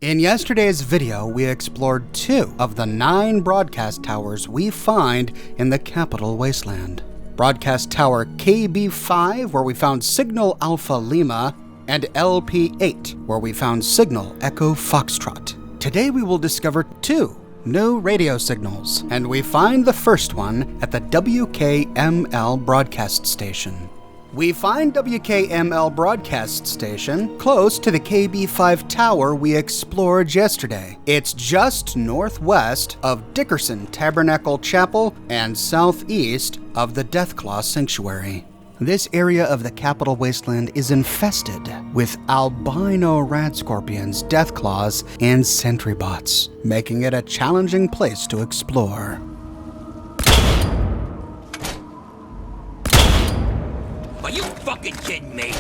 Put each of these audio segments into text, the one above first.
In yesterday's video, we explored 2 of the 9 broadcast towers we find in the Capital Wasteland. Broadcast Tower KB5, where we found Signal Alpha Lima, and LP8, where we found Signal Echo Foxtrot. Today we will discover 2 new radio signals, and we find the first one at the WKML broadcast station. We find WKML broadcast station close to the KB5 tower we explored yesterday. It's just northwest of Dickerson Tabernacle Chapel and southeast of the Deathclaw Sanctuary. This area of the Capital Wasteland is infested with albino rat scorpions, deathclaws, and sentry bots, making it a challenging place to explore. Are you fucking kidding me?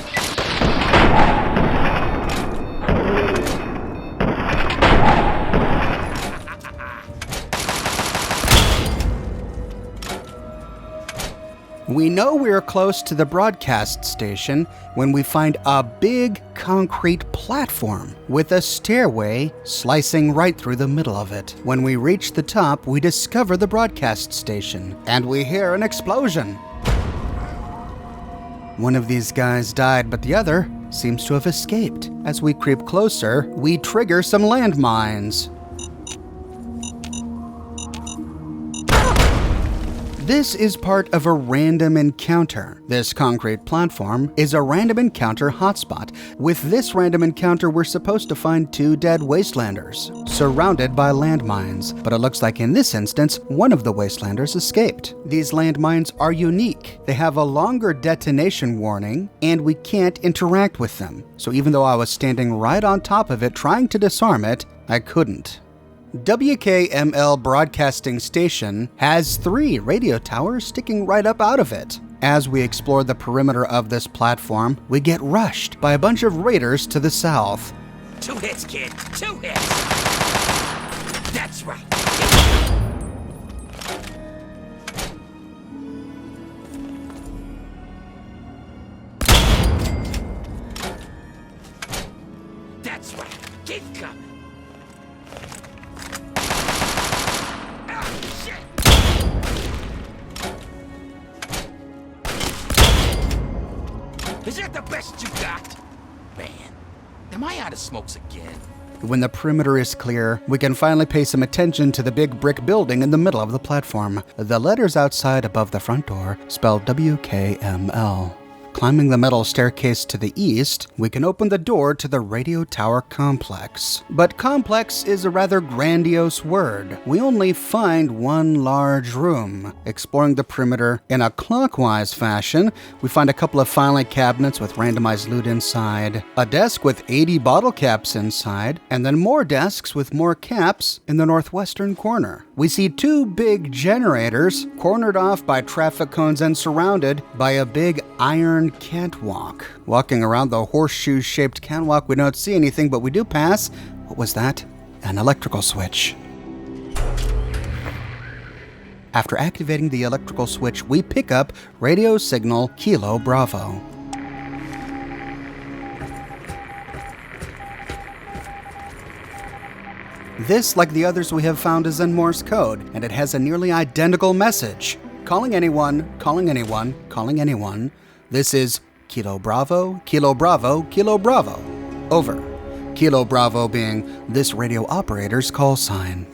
We know we're close to the broadcast station when we find a big concrete platform with a stairway slicing right through the middle of it. When we reach the top, we discover the broadcast station, and we hear an explosion. One of these guys died, but the other seems to have escaped. As we creep closer, we trigger some landmines. This is part of a random encounter. This concrete platform is a random encounter hotspot. With this random encounter, we're supposed to find 2 dead wastelanders, surrounded by landmines. But it looks like in this instance, one of the wastelanders escaped. These landmines are unique. They have a longer detonation warning, and we can't interact with them. So even though I was standing right on top of it trying to disarm it, I couldn't. WKML Broadcasting Station has 3 radio towers sticking right up out of it. As we explore the perimeter of this platform, we get rushed by a bunch of raiders to the south. 2 hits, kid. 2 hits. That's right. That's right. Keep coming. Is that the best you got? Man, am I out of smokes again? When the perimeter is clear, we can finally pay some attention to the big brick building in the middle of the platform. The letters outside above the front door spell WKML. Climbing the metal staircase to the east, we can open the door to the radio tower complex. But complex is a rather grandiose word. We only find one large room. Exploring the perimeter in a clockwise fashion, we find a couple of filing cabinets with randomized loot inside, a desk with 80 bottle caps inside, and then more desks with more caps in the northwestern corner. We see 2 big generators cornered off by traffic cones and surrounded by a big iron catwalk. Walking around the horseshoe-shaped catwalk, we don't see anything, but we do pass, what was that? An electrical switch. After activating the electrical switch, we pick up radio signal Kilo Bravo. This, like the others we have found, is in Morse code, and it has a nearly identical message. Calling anyone, calling anyone, calling anyone. This is Kilo Bravo, Kilo Bravo, Kilo Bravo. Over. Kilo Bravo being this radio operator's call sign.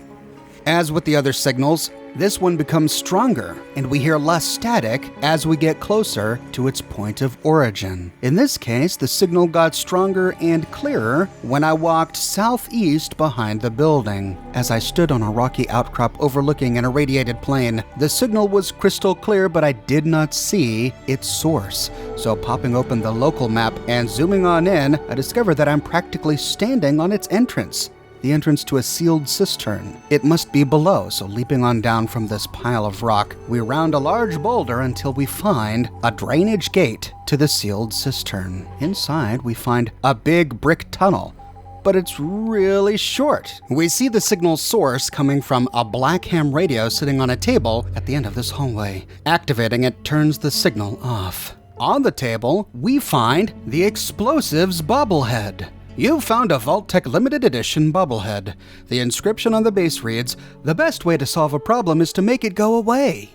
As with the other signals, this one becomes stronger, and we hear less static as we get closer to its point of origin. In this case, the signal got stronger and clearer when I walked southeast behind the building. As I stood on a rocky outcrop overlooking an irradiated plain, the signal was crystal clear, but I did not see its source. So popping open the local map and zooming on in, I discovered that I'm practically standing on its entrance. The entrance to a sealed cistern. It must be below, so leaping on down from this pile of rock, we round a large boulder until we find a drainage gate to the sealed cistern. Inside, we find a big brick tunnel, but it's really short. We see the signal source coming from a black ham radio sitting on a table at the end of this hallway. Activating it turns the signal off. On the table, we find the Explosives Bobblehead. You've found a Vault-Tec limited edition bobblehead. The inscription on the base reads, "The best way to solve a problem is to make it go away."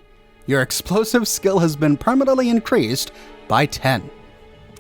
Your explosive skill has been permanently increased by 10.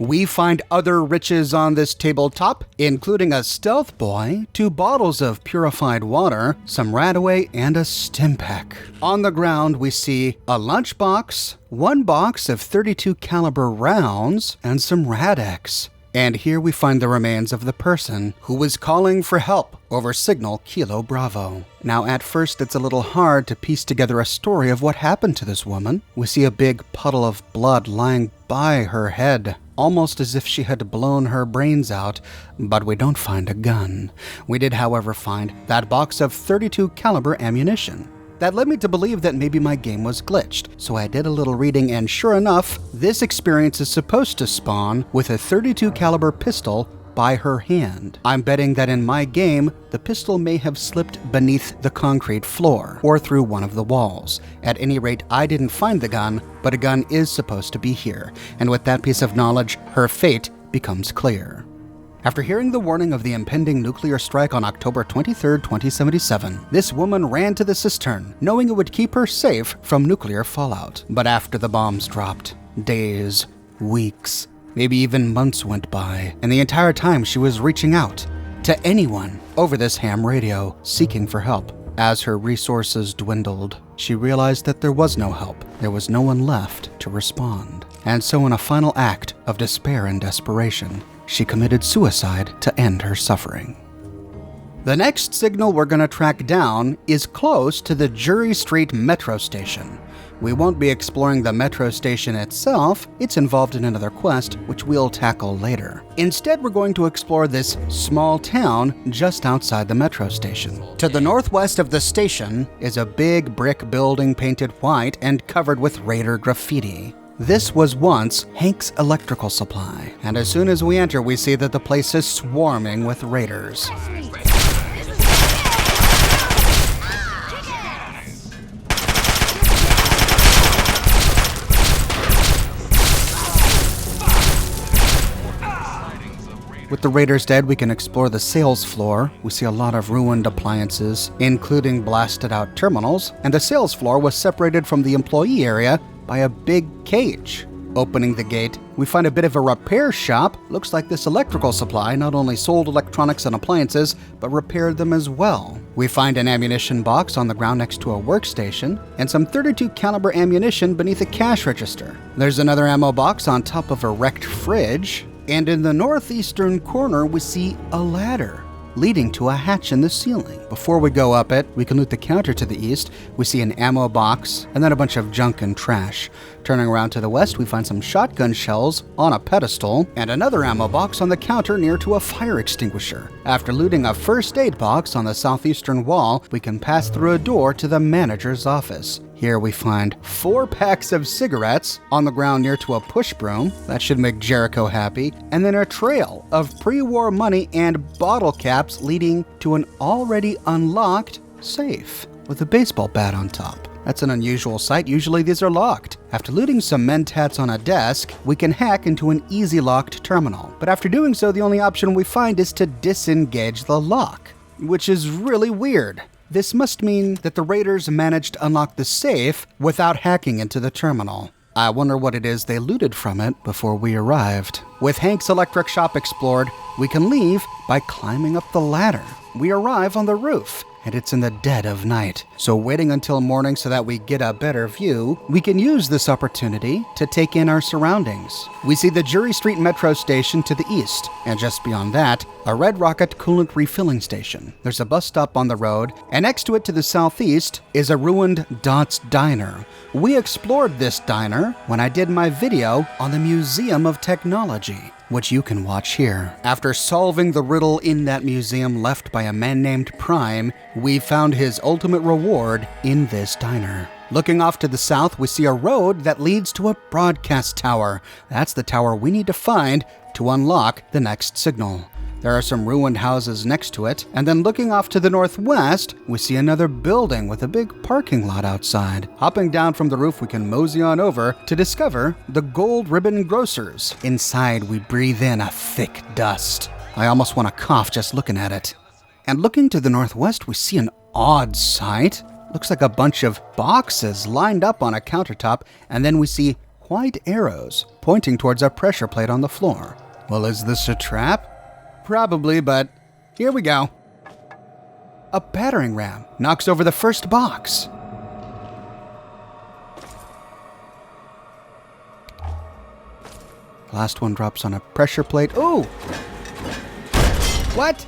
We find other riches on this tabletop, including a stealth boy, 2 bottles of purified water, some Radaway, and a stim pack. On the ground, we see a lunchbox, 1 box of .32 caliber rounds, and some Rad-X. And here we find the remains of the person who was calling for help over signal Kilo Bravo. Now, at first, it's a little hard to piece together a story of what happened to this woman. We see a big puddle of blood lying by her head, almost as if she had blown her brains out, but we don't find a gun. We did, however, find that box of .32 caliber ammunition. That led me to believe that maybe my game was glitched, so I did a little reading, and sure enough, this experience is supposed to spawn with a .32 caliber pistol by her hand. I'm betting that in my game, the pistol may have slipped beneath the concrete floor or through one of the walls. At any rate, I didn't find the gun, but a gun is supposed to be here, and with that piece of knowledge, her fate becomes clear. After hearing the warning of the impending nuclear strike on October 23, 2077, this woman ran to the cistern, knowing it would keep her safe from nuclear fallout. But after the bombs dropped, days, weeks, maybe even months went by, and the entire time she was reaching out to anyone over this ham radio, seeking for help. As her resources dwindled, she realized that there was no help. There was no one left to respond. And so in a final act of despair and desperation, she committed suicide to end her suffering. The next signal we're going to track down is close to the Jury Street metro station. We won't be exploring the metro station itself, it's involved in another quest, which we'll tackle later. Instead, we're going to explore this small town just outside the metro station. To the northwest of the station is a big brick building painted white and covered with Raider graffiti. This was once Hank's electrical supply, and as soon as we enter, we see that the place is swarming with raiders. With the raiders dead, we can explore the sales floor. We see a lot of ruined appliances, including blasted out terminals, and the sales floor was separated from the employee area by a big cage. Opening the gate, we find a bit of a repair shop. Looks like this electrical supply not only sold electronics and appliances, but repaired them as well. We find an ammunition box on the ground next to a workstation, and some .32 caliber ammunition beneath a cash register. There's another ammo box on top of a wrecked fridge, and in the northeastern corner we see a ladder leading to a hatch in the ceiling. Before we go up it, we can loot the counter to the east. We see an ammo box, and then a bunch of junk and trash. Turning around to the west, we find some shotgun shells on a pedestal, and another ammo box on the counter near to a fire extinguisher. After looting a first aid box on the southeastern wall, we can pass through a door to the manager's office. Here we find 4 packs of cigarettes on the ground near to a push broom. That should make Jericho happy. And then a trail of pre-war money and bottle caps leading to an already unlocked safe with a baseball bat on top. That's an unusual sight. Usually these are locked. After looting some mentats on a desk, we can hack into an easy locked terminal. But after doing so, the only option we find is to disengage the lock, which is really weird. This must mean that the raiders managed to unlock the safe without hacking into the terminal. I wonder what it is they looted from it before we arrived. With Hank's electric shop explored, we can leave by climbing up the ladder. We arrive on the roof, and it's in the dead of night. So waiting until morning so that we get a better view, we can use this opportunity to take in our surroundings. We see the Jury Street metro station to the east, and just beyond that, a Red Rocket coolant refilling station. There's a bus stop on the road, and next to it to the southeast is a ruined Dot's Diner. We explored this diner when I did my video on the Museum of Technology, which you can watch here. After solving the riddle in that museum left by a man named Prime, we found his ultimate reward in this diner. Looking off to the south, we see a road that leads to a broadcast tower. That's the tower we need to find to unlock the next signal. There are some ruined houses next to it, and then looking off to the northwest, we see another building with a big parking lot outside. Hopping down from the roof, we can mosey on over to discover the Gold Ribbon Grocers. Inside, we breathe in a thick dust. I almost want to cough just looking at it. And looking to the northwest, we see an odd sight. Looks like a bunch of boxes lined up on a countertop, and then we see white arrows pointing towards a pressure plate on the floor. Well, is this a trap? Probably, but here we go. A battering ram knocks over the first box. The last one drops on a pressure plate. Ooh! What?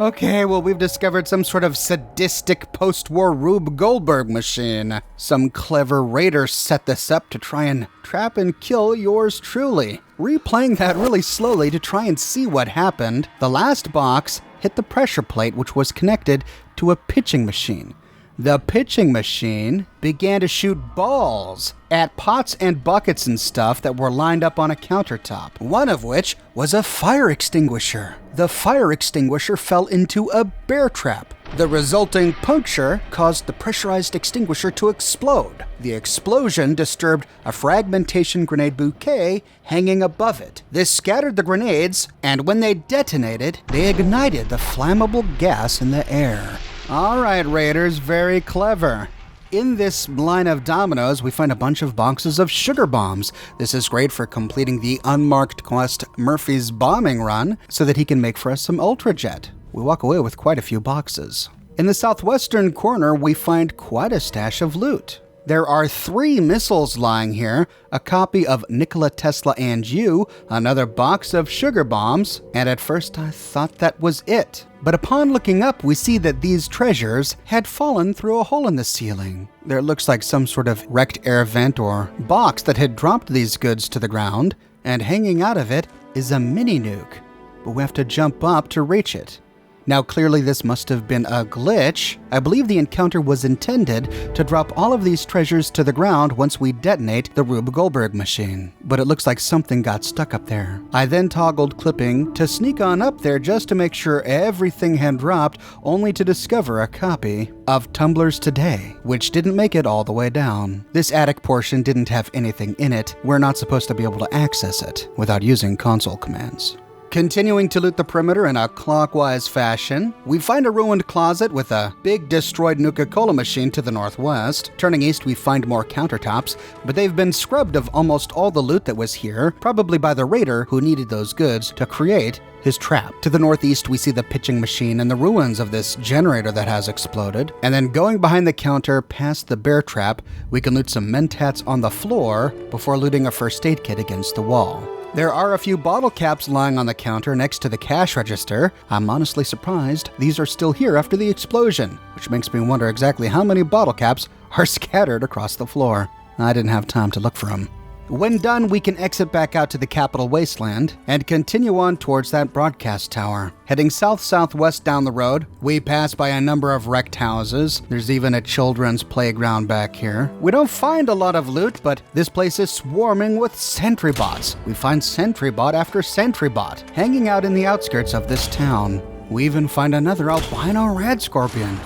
Okay, well, we've discovered some sort of sadistic post-war Rube Goldberg machine. Some clever raider set this up to try and trap and kill yours truly. Replaying that really slowly to try and see what happened, the last box hit the pressure plate, which was connected to a pitching machine. The pitching machine began to shoot balls at pots and buckets and stuff that were lined up on a countertop, one of which was a fire extinguisher. The fire extinguisher fell into a bear trap. The resulting puncture caused the pressurized extinguisher to explode. The explosion disturbed a fragmentation grenade bouquet hanging above it. This scattered the grenades, and when they detonated, they ignited the flammable gas in the air. All right, Raiders, very clever. In this line of dominoes, we find a bunch of boxes of sugar bombs. This is great for completing the unmarked quest Murphy's bombing run so that he can make for us some Ultrajet. We walk away with quite a few boxes. In the southwestern corner, we find quite a stash of loot. There are 3 missiles lying here, a copy of Nikola Tesla and You, another box of sugar bombs, and at first I thought that was it. But upon looking up, we see that these treasures had fallen through a hole in the ceiling. There looks like some sort of wrecked air vent or box that had dropped these goods to the ground, and hanging out of it is a mini nuke. But we have to jump up to reach it. Now, clearly this must have been a glitch. I believe the encounter was intended to drop all of these treasures to the ground once we detonate the Rube Goldberg machine. But it looks like something got stuck up there. I then toggled clipping to sneak on up there just to make sure everything had dropped, only to discover a copy of Tumblers Today, which didn't make it all the way down. This attic portion didn't have anything in it. We're not supposed to be able to access it without using console commands. Continuing to loot the perimeter in a clockwise fashion, we find a ruined closet with a big destroyed Nuka-Cola machine to the northwest. Turning east, we find more countertops, but they've been scrubbed of almost all the loot that was here, probably by the raider who needed those goods to create his trap. To the northeast, we see the pitching machine and the ruins of this generator that has exploded. And then going behind the counter past the bear trap, we can loot some mentats on the floor before looting a first aid kit against the wall. There are a few bottle caps lying on the counter next to the cash register. I'm honestly surprised these are still here after the explosion, which makes me wonder exactly how many bottle caps are scattered across the floor. I didn't have time to look for them. When done, we can exit back out to the Capitol Wasteland and continue on towards that broadcast tower. Heading south-southwest down the road, we pass by a number of wrecked houses. There's even a children's playground back here. We don't find a lot of loot, but this place is swarming with sentry bots. We find sentry bot after sentry bot hanging out in the outskirts of this town. We even find another albino red scorpion.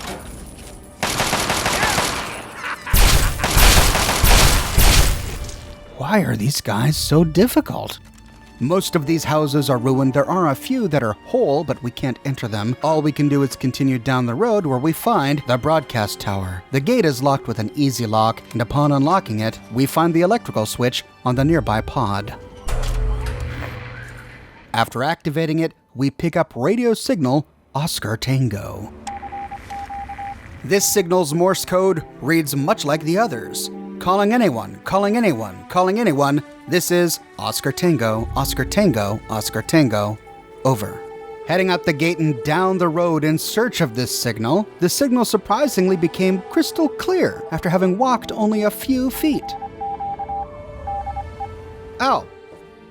Why are these guys so difficult? Most of these houses are ruined. There are a few that are whole, but we can't enter them. All we can do is continue down the road where we find the broadcast tower. The gate is locked with an easy lock, and upon unlocking it, we find the electrical switch on the nearby pod. After activating it, we pick up radio signal Oscar Tango. This signal's Morse code reads much like the others. Calling anyone, calling anyone, calling anyone. This is Oscar Tango, Oscar Tango, Oscar Tango. Over. Heading out the gate and down the road in search of this signal, the signal surprisingly became crystal clear after having walked only a few feet. Oh,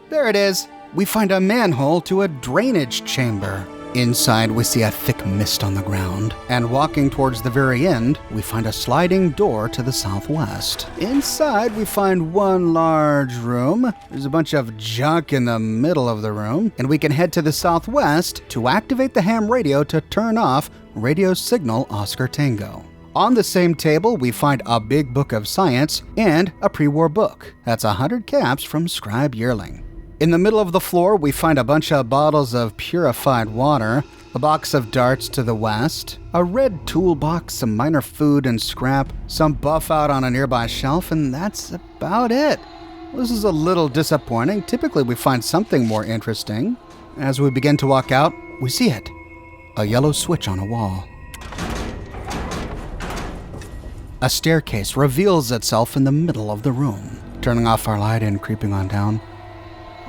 there it is. We find a manhole to a drainage chamber. Inside, we see a thick mist on the ground, and walking towards the very end, we find a sliding door to the southwest. Inside, we find one large room. There's a bunch of junk in the middle of the room, and we can head to the southwest to activate the ham radio to turn off radio signal Oscar Tango. On the same table, we find a big book of science and a pre-war book. That's 100 caps from Scribe Yearling. In the middle of the floor, we find a bunch of bottles of purified water, a box of darts to the west, a red toolbox, some minor food and scrap, some buff out on a nearby shelf, and that's about it. This is a little disappointing. Typically, we find something more interesting. As we begin to walk out, we see it. A yellow switch on a wall. A staircase reveals itself in the middle of the room. Turning off our light and creeping on down.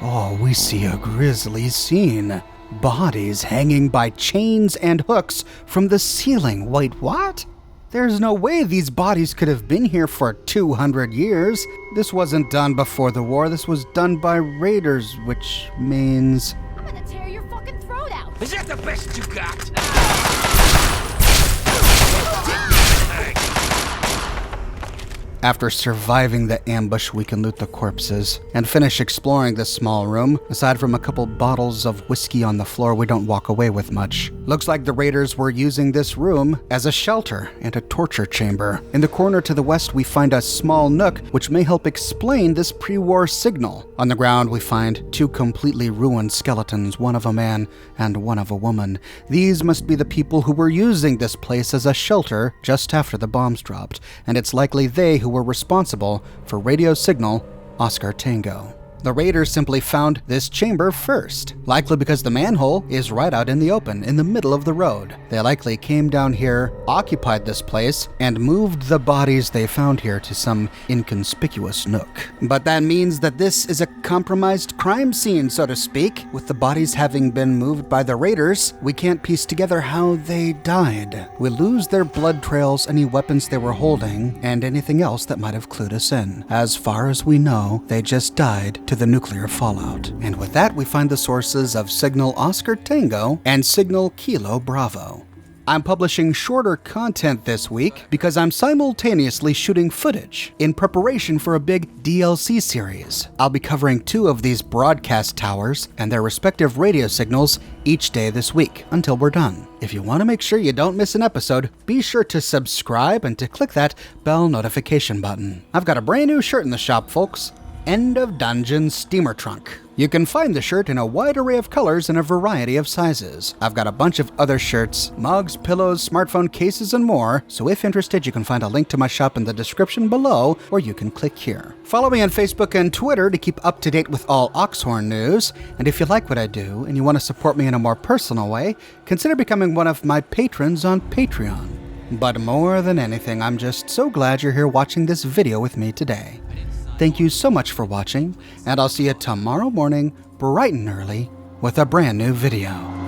Oh, we see a grisly scene. Bodies hanging by chains and hooks from the ceiling. Wait, what? There's no way these bodies could have been here for 200 years. This wasn't done before the war. This was done by raiders, which means... I'm gonna tear your fucking throat out! Is that the best you got? After surviving the ambush, we can loot the corpses and finish exploring this small room. Aside from a couple bottles of whiskey on the floor, we don't walk away with much. Looks like the raiders were using this room as a shelter and a torture chamber. In the corner to the west, we find a small nook which may help explain this pre-war signal. On the ground, we find two completely ruined skeletons, one of a man and one of a woman. These must be the people who were using this place as a shelter just after the bombs dropped, and it's likely they who were responsible for radio signal Oscar Tango. The raiders simply found this chamber first, likely because the manhole is right out in the open, in the middle of the road. They likely came down here, occupied this place, and moved the bodies they found here to some inconspicuous nook. But that means that this is a compromised crime scene, so to speak. With the bodies having been moved by the raiders, we can't piece together how they died. We lose their blood trails, any weapons they were holding, and anything else that might have clued us in. As far as we know, they just died to the nuclear fallout. And with that, we find the sources of Signal Oscar Tango and Signal Kilo Bravo. I'm publishing shorter content this week because I'm simultaneously shooting footage in preparation for a big DLC series. I'll be covering 2 of these broadcast towers and their respective radio signals each day this week until we're done. If you want to make sure you don't miss an episode, be sure to subscribe and to click that bell notification button. I've got a brand new shirt in the shop, folks. End of Dungeon Steamer Trunk. You can find the shirt in a wide array of colors and a variety of sizes. I've got a bunch of other shirts, mugs, pillows, smartphone cases, and more, so if interested, you can find a link to my shop in the description below, or you can click here. Follow me on Facebook and Twitter to keep up to date with all Oxhorn news, and if you like what I do and you want to support me in a more personal way, consider becoming one of my patrons on Patreon. But more than anything, I'm just so glad you're here watching this video with me today. Thank you so much for watching, and I'll see you tomorrow morning, bright and early, with a brand new video.